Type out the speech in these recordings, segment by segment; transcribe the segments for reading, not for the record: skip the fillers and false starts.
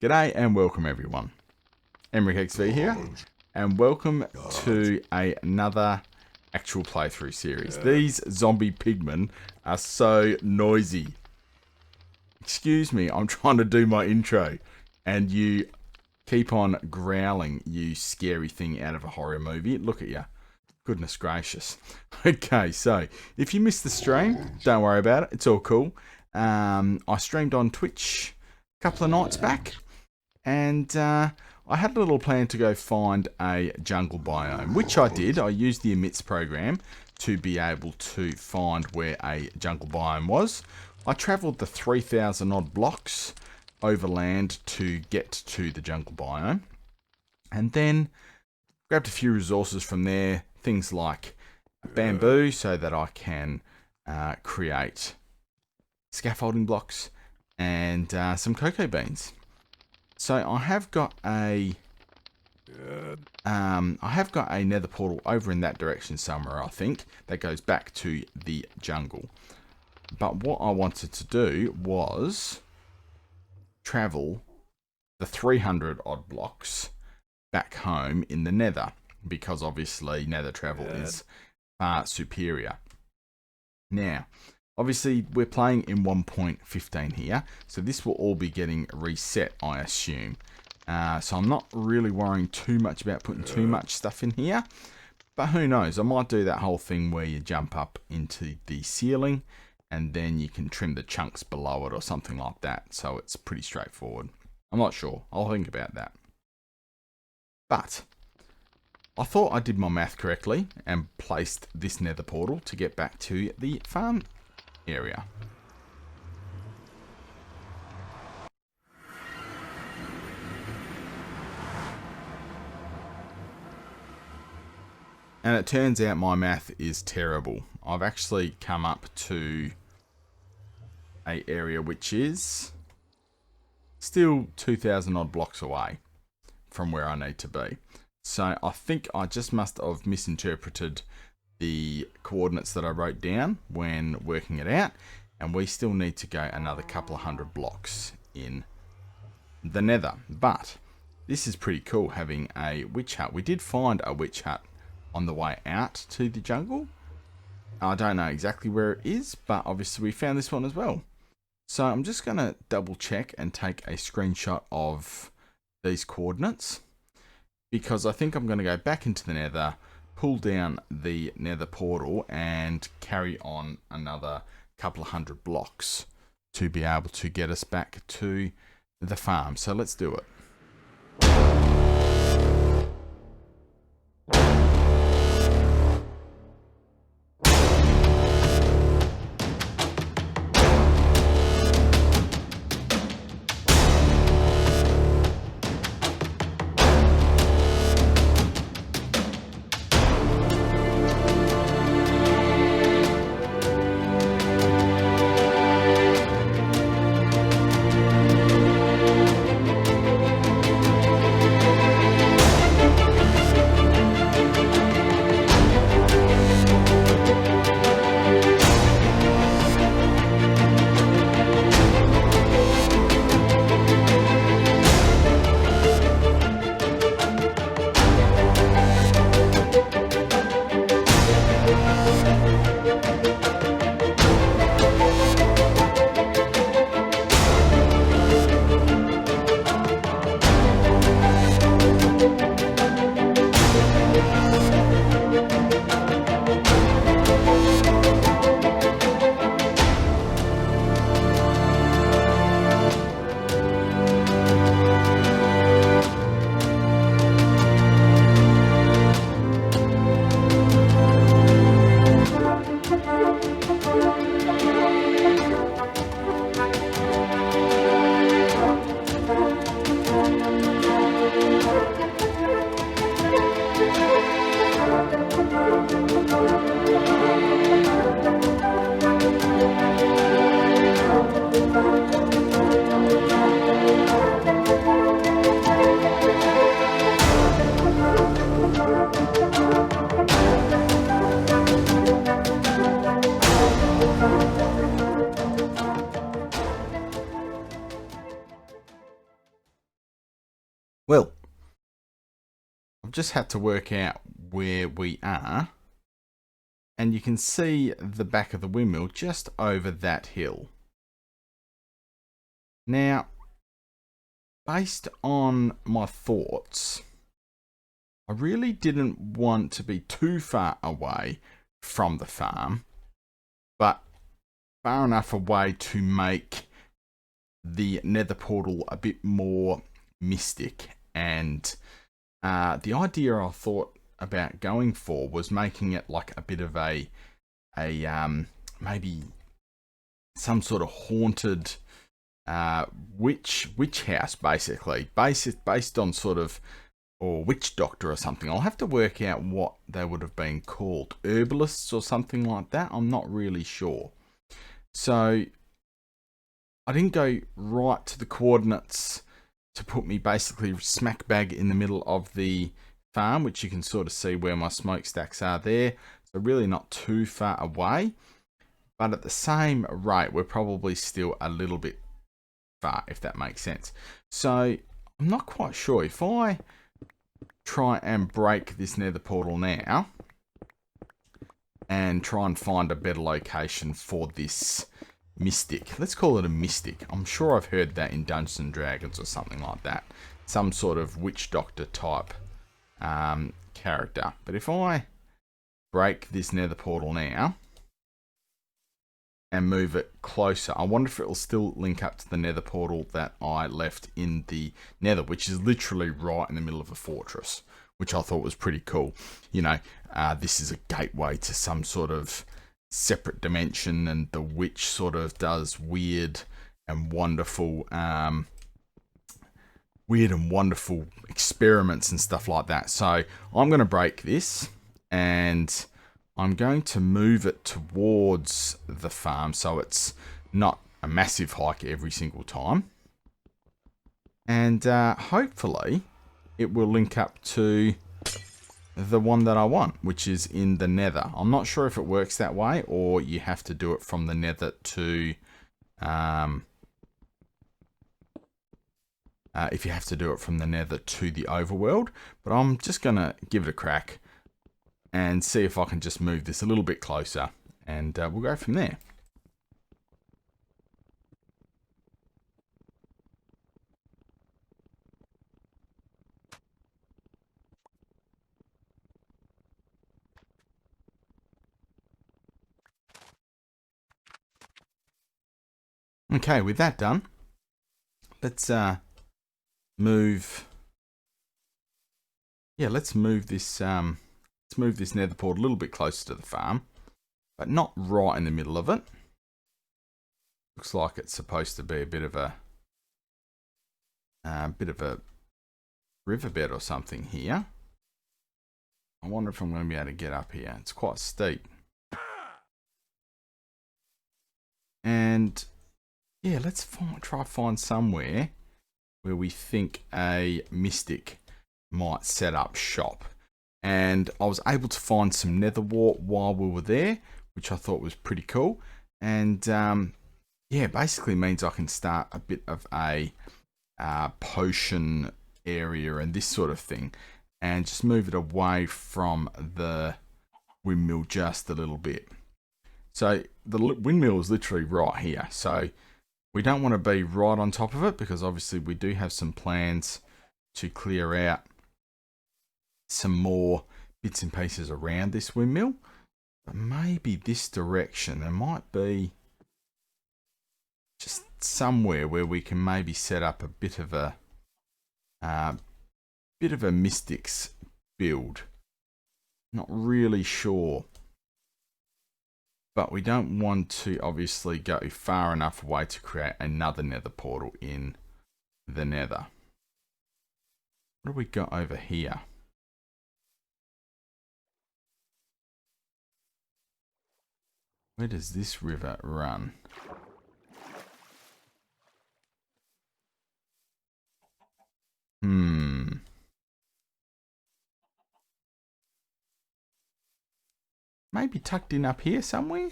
G'day and welcome everyone. EmrickXV here, and welcome to another actual playthrough series. These zombie pigmen are so noisy. Excuse me, I'm trying to do my intro and you keep on growling, you scary thing out of a horror movie. Look at you. Goodness gracious. Okay, so if you missed the stream, don't worry about it. It's all cool. I streamed on Twitch a couple of nights back, and I had a little plan to go find a jungle biome, which I did. I used the emits program to be able to find where a jungle biome was. I travelled the 3,000 odd blocks overland to get to the jungle biome, and then grabbed a few resources from there, things like bamboo so that I can create scaffolding blocks and some cocoa beans. So I have got a nether portal over in that direction somewhere, I think, that goes back to the jungle. But what I wanted to do was travel the 300 odd blocks back home in the nether, because obviously nether travel is far superior. Now, obviously we're playing in 1.15 here, so this will all be getting reset, I assume. So I'm not really worrying too much about putting too much stuff in here, but who knows, I might do that whole thing where you jump up into the ceiling and then you can trim the chunks below it or something like that, so it's pretty straightforward. I'm not sure, I'll think about that. But I thought I did my math correctly and placed this nether portal to get back to the farm area. And it turns out my math is terrible. I've actually come up to an area which is still 2,000 odd blocks away from where I need to be. So I think I just must have misinterpreted the coordinates that I wrote down when working it out, and we still need to go another couple of hundred blocks in the nether. But this is pretty cool, having a witch hut. We did find a witch hut on the way out to the jungle. I don't know exactly where it is, but obviously we found this one as well. So I'm just going to double check and take a screenshot of these coordinates, because I think I'm going to go back into the nether, pull down the nether portal and carry on another couple of hundred blocks to be able to get us back to the farm. So let's do it. Well, I've just had to work out where we are. And you can see the back of the windmill just over that hill. Now, based on my thoughts, I really didn't want to be too far away from the farm, but far enough away to make the nether portal a bit more mystic. And the idea I thought about going for was making it like a bit of a maybe some sort of haunted witch house, basically based on sort of, or witch doctor or something. I'll have to work out what they would have been called, herbalists or something like that. I'm not really sure. So I didn't go right to the coordinates to put me basically smack bag in the middle of the farm, which you can sort of see where my smokestacks are there. So really not too far away, but at the same rate, we're probably still a little bit far, if that makes sense. So I'm not quite sure. If I try and break this nether portal now and try and find a better location for this mystic, let's call it a mystic. I'm sure I've heard that in Dungeons and Dragons or something like that, some sort of witch doctor type character. But if I break this nether portal now and move it closer, I wonder if it will still link up to the nether portal that I left in the nether, which is literally right in the middle of a fortress, which I thought was pretty cool. You know, this is a gateway to some sort of separate dimension, and the witch sort of does weird and wonderful experiments and stuff like that. So I'm going to break this and I'm going to move it towards the farm so it's not a massive hike every single time. And hopefully it will link up to the one that I want, which is in the nether. I'm not sure if it works that way or you have to do it from the nether to if you have to do it from the nether to the overworld, but I'm just gonna give it a crack and see if I can just move this a little bit closer, and we'll go from there. Okay, with that done, let's move. Yeah, let's move this. Let's move this nether portal a little bit closer to the farm, but not right in the middle of it. Looks like it's supposed to be a bit of a riverbed or something here. I wonder if I'm going to be able to get up here. It's quite steep. And yeah, let's try find somewhere where we think a mystic might set up shop. And I was able to find some nether wart while we were there, which I thought was pretty cool. And yeah, basically means I can start a bit of a potion area and this sort of thing, and just move it away from the windmill just a little bit. So the windmill is literally right here, so we don't want to be right on top of it, because obviously we do have some plans to clear out some more bits and pieces around this windmill. But maybe this direction, there might be just somewhere where we can maybe set up a bit of a mystics build. Not really sure, but we don't want to obviously go far enough away to create another nether portal in the nether. What do we got over here? Where does this river run? Maybe tucked in up here somewhere?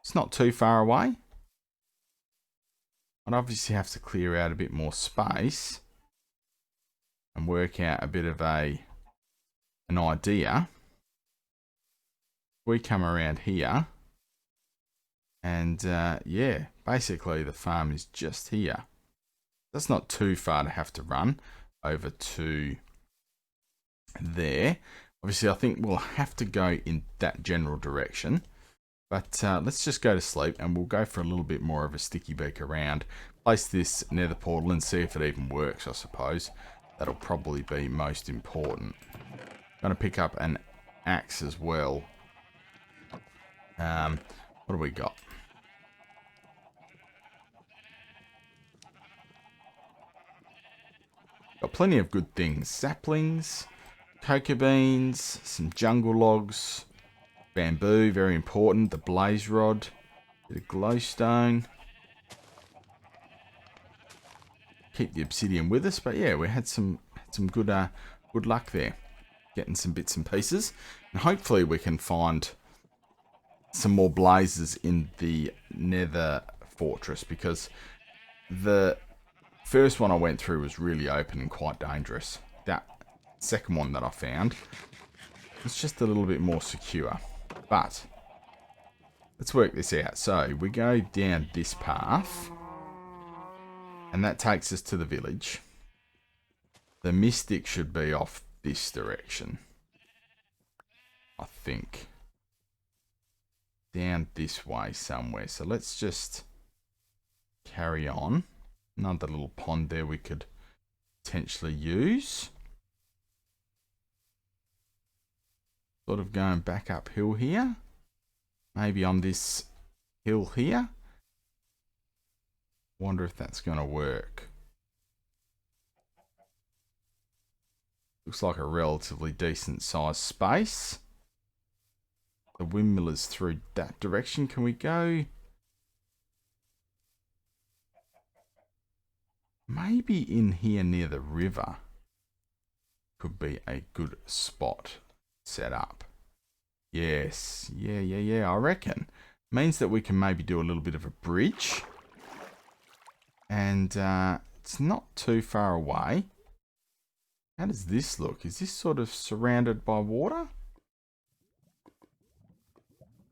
It's not too far away. I'd obviously have to clear out a bit more space. and work out a bit of an idea, we come around here, and yeah, basically the farm is just here. That's not too far to have to run over to there. Obviously, I think we'll have to go in that general direction. But let's just go to sleep, and we'll go for a little bit more of a sticky beak around. Place this nether portal and see if it even works, I suppose. That'll probably be most important. I'm going to pick up an axe as well. What do we got? Got plenty of good things. Saplings, cocoa beans, some jungle logs, bamboo, very important, the blaze rod, bit of glowstone. Keep the obsidian with us, but yeah, we had some good good luck there, getting some bits and pieces, and hopefully we can find some more blazes in the Nether fortress, because the first one I went through was really open and quite dangerous. That second one that I found was just a little bit more secure. But let's work this out. So we go down this path, and that takes us to the village. The mystic should be off this direction, I think. Down this way somewhere. So let's just carry on. Another little pond there we could potentially use. Sort of going back uphill here. Maybe on this hill here. Wonder if that's going to work. Looks like a relatively decent sized space. The windmill is through that direction. Can we go? Maybe in here near the river could be a good spot set up. Yes, yeah, I reckon. Means that we can maybe do a little bit of a bridge. And it's not too far away. How does this look? Is this sort of surrounded by water?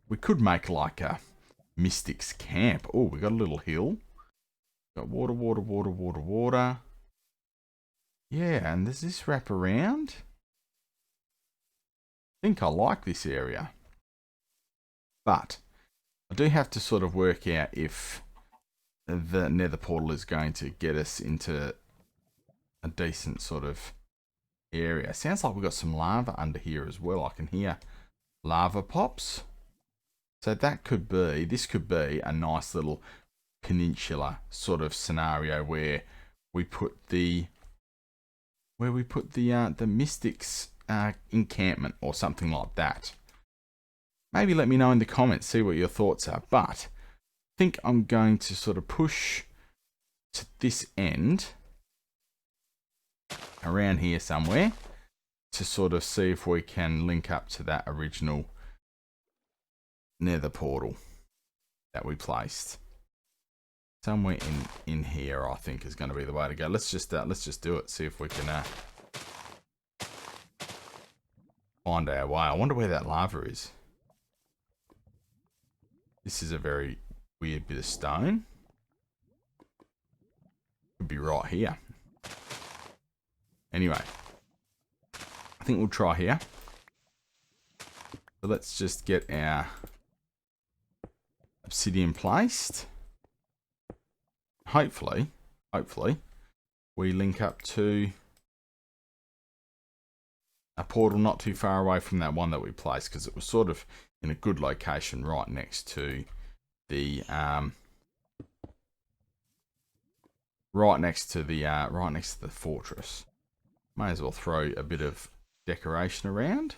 We could make like a Mystic's camp. Oh, we got a little hill. Got water. Yeah, and does this wrap around? I think I like this area. But I do have to sort of work out if the nether portal is going to get us into a decent sort of area. Sounds like we've got some lava under here as well. I can hear lava pops. So that could be, this could be a nice little peninsula sort of scenario where we put the Mystics encampment or something like that. Maybe let me know in the comments, see what your thoughts are. But I think I'm going to sort of push to this end around here somewhere to sort of see if we can link up to that original nether portal that we placed. Somewhere in here, I think, is going to be the way to go. Let's just do it. See if we can find our way. I wonder where that lava is. This is a very weird bit of stone. Could be right here. Anyway, I think we'll try here. So let's just get our obsidian placed. Hopefully, we link up to a portal not too far away from that one that we placed, because it was sort of in a good location right next to the right next to the fortress. May as well throw a bit of decoration around.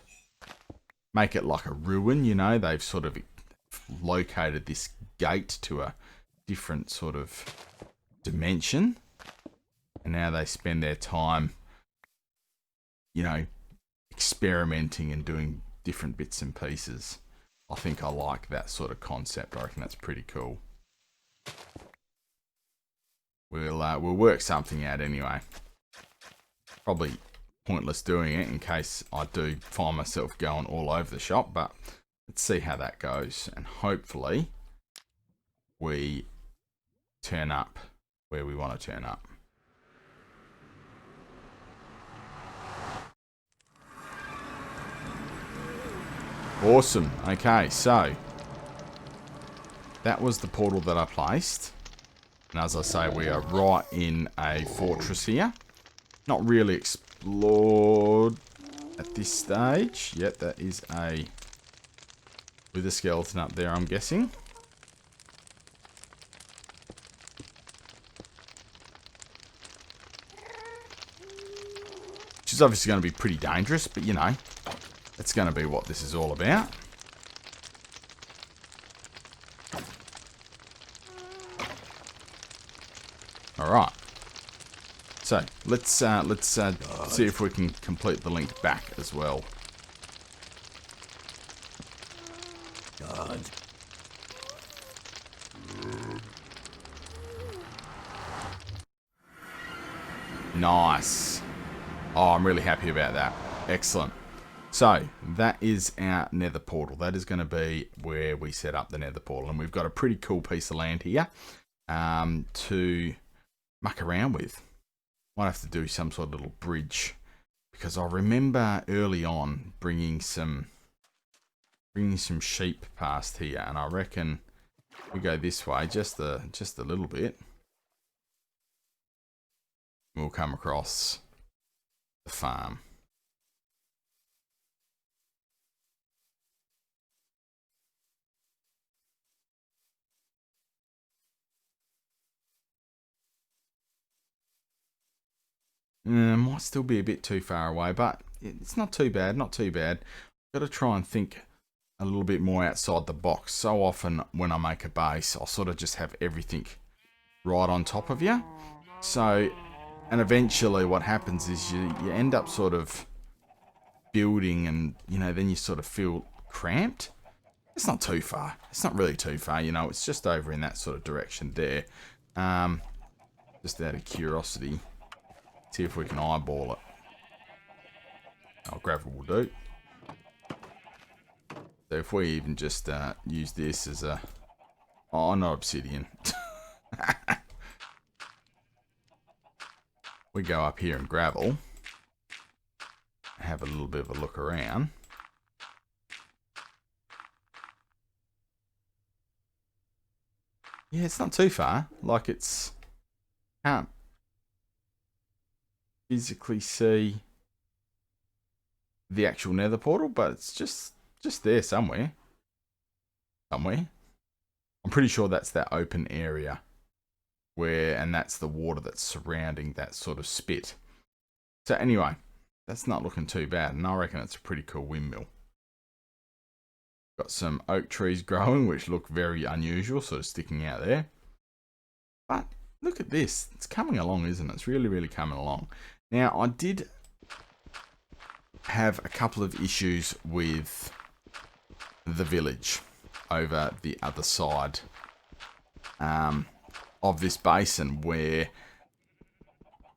Make it like a ruin, you know. They've sort of located this gate to a different sort of dimension, and now they spend their time, you know, experimenting and doing different bits and pieces. I think I like that sort of concept. I reckon that's pretty cool. We'll work something out anyway. Probably pointless doing it in case I do find myself going all over the shop, but let's see how that goes, and hopefully we turn up where we want to turn up. Awesome. Okay, so that was the portal that I placed. And as I say, we are right in a fortress here. Not really explored at this stage. Yet that is a wither skeleton up there, I'm guessing. Which is obviously going to be pretty dangerous, but you know, that's going to be what this is all about. Alright. So, let's see if we can complete the link back as well. God. Nice. Oh, I'm really happy about that. Excellent. So, that is our nether portal. That is going to be where we set up the nether portal. And we've got a pretty cool piece of land here to muck around with. Might have to do some sort of little bridge, because I remember early on bringing some sheep past here, and I reckon we go this way just a little bit. We'll come across the farm. Might still be a bit too far away, but it's not too bad, not too bad. Got to try and think a little bit more outside the box. So often when I make a base, I'll sort of just have everything right on top of you. So, and eventually what happens is you end up sort of building, and, you know, then you sort of feel cramped. It's not too far. It's not really too far, you know. It's just over in that sort of direction there. Just out of curiosity. See if we can eyeball it. Oh, gravel will do. So if we even just use this as a... Oh, not obsidian. We go up here and gravel. Have a little bit of a look around. Yeah, it's not too far. Like, it's... Can't physically see the actual nether portal, but it's just there somewhere. I'm pretty sure that's that open area where, and that's the water that's surrounding that sort of spit. So anyway, that's not looking too bad, and I reckon it's a pretty cool windmill. Got some oak trees growing, which look very unusual, sort of sticking out there. But look at this. It's coming along, isn't it? It's really, really coming along. Now, I did have a couple of issues with the village over the other side of this basin, where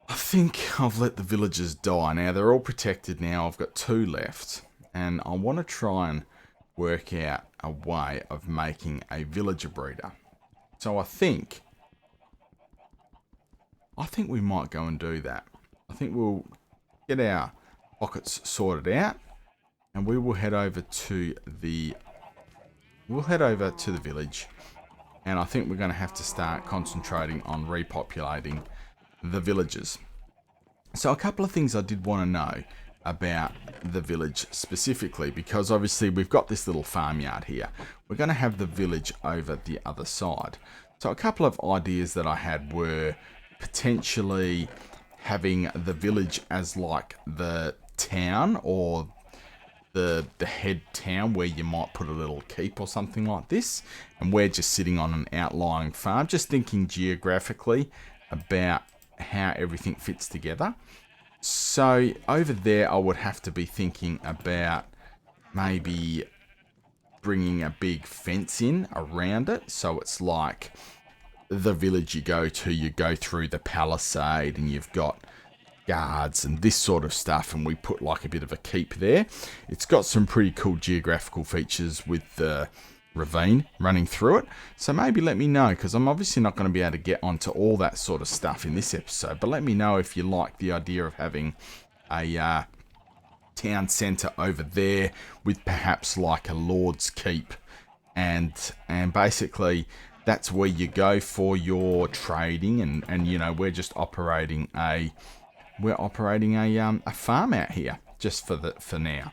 I think I've let the villagers die. Now, they're all protected now. I've got 2 left, and I want to try and work out a way of making a villager breeder. So I think we might go and do that. I think we'll get our pockets sorted out, and we will head over to the village, and I think we're going to have to start concentrating on repopulating the villages. So a couple of things I did want to know about the village specifically, because obviously we've got this little farmyard here. We're going to have the village over the other side. So a couple of ideas that I had were potentially having the village as like the town, or the head town, where you might put a little keep or something like this, and we're just sitting on an outlying farm. Just thinking geographically about how everything fits together. So over there I would have to be thinking about maybe bringing a big fence in around it, so it's like the village you go through the palisade, and you've got guards and this sort of stuff, and we put like a bit of a keep there. It's got some pretty cool geographical features with the ravine running through it, so maybe let me know, because I'm obviously not going to be able to get onto all that sort of stuff in this episode, but let me know if you like the idea of having a town centre over there with perhaps like a Lord's Keep, and basically that's where you go for your trading, and you know, we're just operating a farm out here just for now.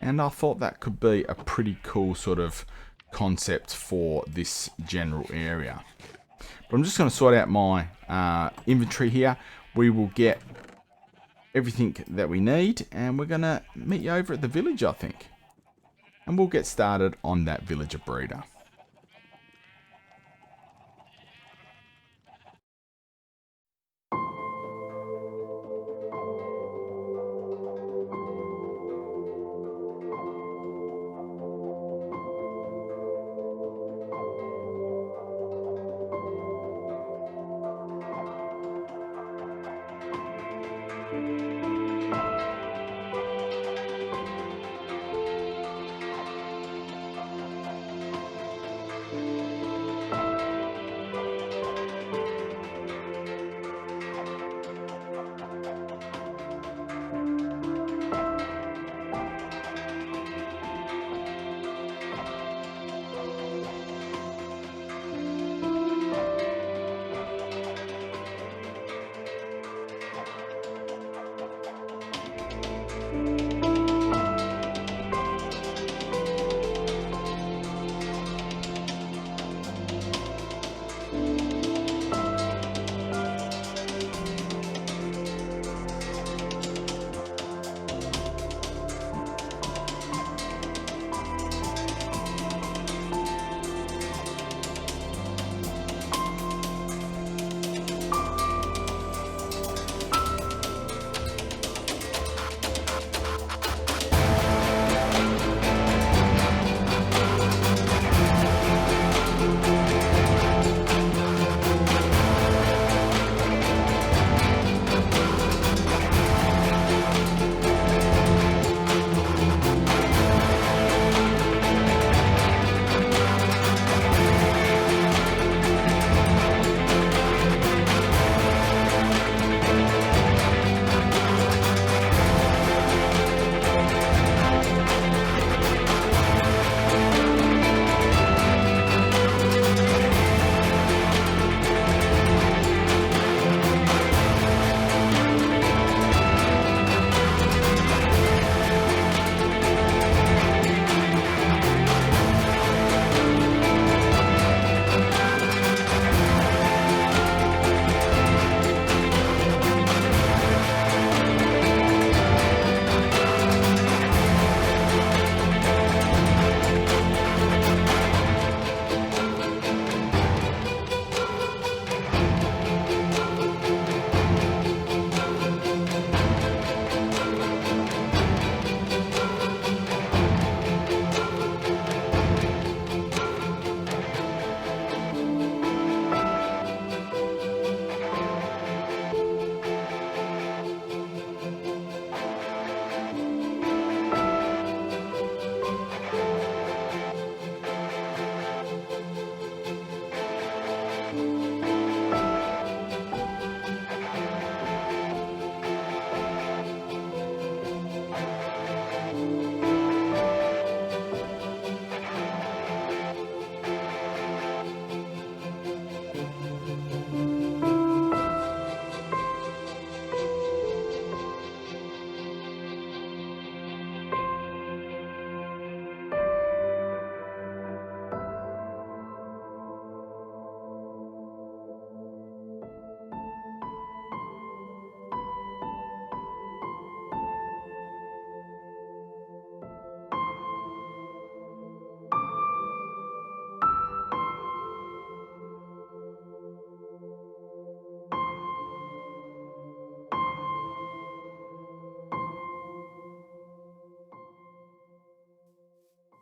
And I thought that could be a pretty cool sort of concept for this general area. But I'm just going to sort out my inventory here. We will get everything that we need, and we're going to meet you over at the village, I think. And we'll get started on that villager breeder.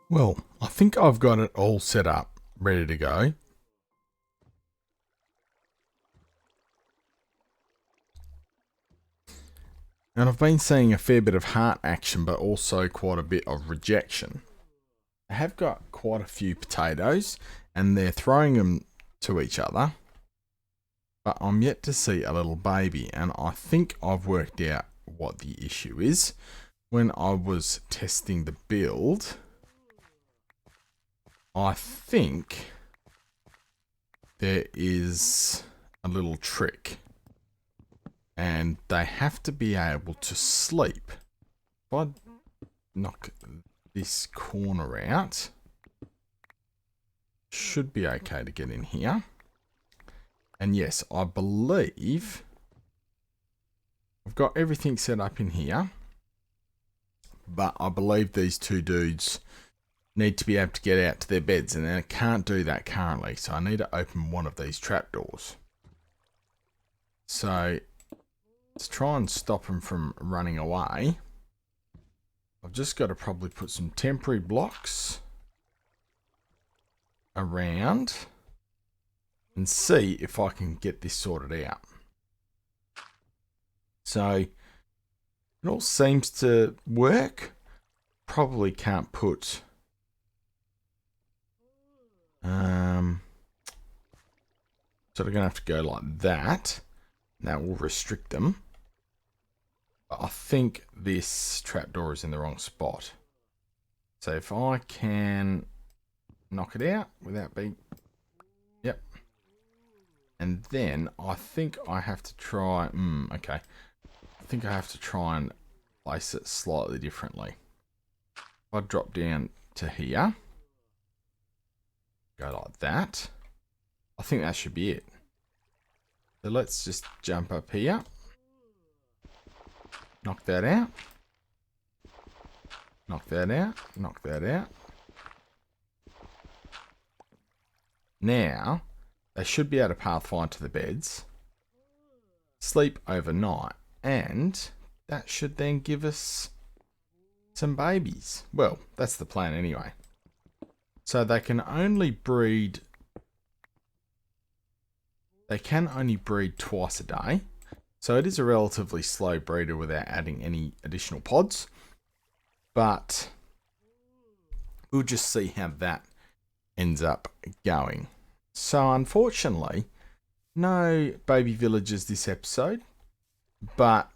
Well, I think I've got it all set up, ready to go. And I've been seeing a fair bit of heart action, but also quite a bit of rejection. I have got quite a few potatoes, and they're throwing them to each other. But I'm yet to see a little baby, and I think I've worked out what the issue is. When I was testing the build, I think there is a little trick, and they have to be able to sleep. If I knock this corner out, should be okay to get in here. And yes, I believe I've got everything set up in here, but I believe these two dudes need to be able to get out to their beds, and I can't do that currently, so I need to open one of these trapdoors. So to try and stop them from running away, I've just got to probably put some temporary blocks around and see if I can get this sorted out. So it all seems to work. Probably can't put sort of gonna have to go like that. That will restrict them. But I think this trapdoor is in the wrong spot. So if I can knock it out without being... Yep. And then I think I have to try... okay. I think I have to try and place it slightly differently. If I drop down to here, go like that, I think that should be it. So let's just jump up here, knock that out, knock that out, knock that out. Now, they should be able to pathfind to the beds, sleep overnight, and that should then give us some babies. Well, that's the plan anyway. So they can only breed... They can only breed twice a day. So it is a relatively slow breeder without adding any additional pods. But we'll just see how that ends up going. So unfortunately, no baby villagers this episode. But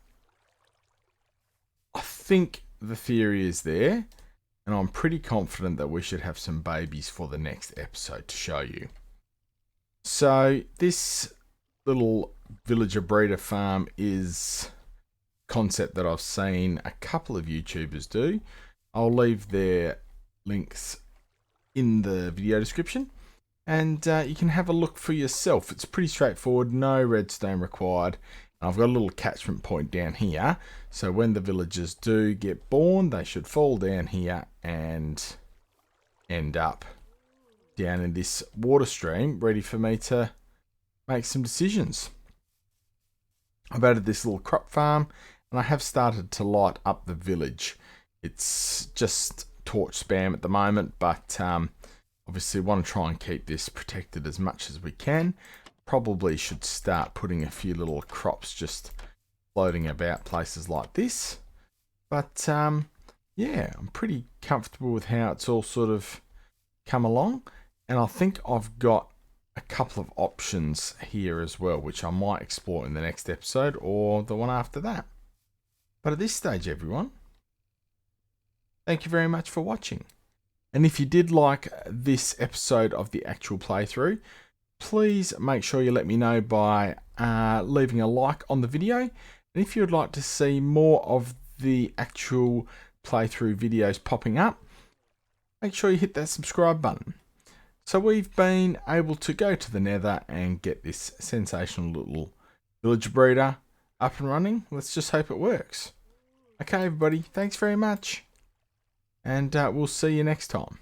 I think the theory is there. And I'm pretty confident that we should have some babies for the next episode to show you. So this little villager breeder farm is a concept that I've seen a couple of YouTubers do. I'll leave their links in the video description. And you can have a look for yourself. It's pretty straightforward, no redstone required. I've got a little catchment point down here, so when the villagers do get born, they should fall down here and end up down in this water stream, ready for me to make some decisions. I've added this little crop farm, and I have started to light up the village. It's just torch spam at the moment, but obviously want to try and keep this protected as much as we can. Probably should start putting a few little crops just floating about places like this. But yeah, I'm pretty comfortable with how it's all sort of come along. And I think I've got a couple of options here as well, which I might explore in the next episode or the one after that. But at this stage, everyone, thank you very much for watching. And if you did like this episode of the actual playthrough, please make sure you let me know by leaving a like on the video. And if you'd like to see more of the actual playthrough videos popping up, make sure you hit that subscribe button. So we've been able to go to the Nether and get this sensational little villager breeder up and running. Let's just hope it works. Okay, everybody, thanks very much. And we'll see you next time.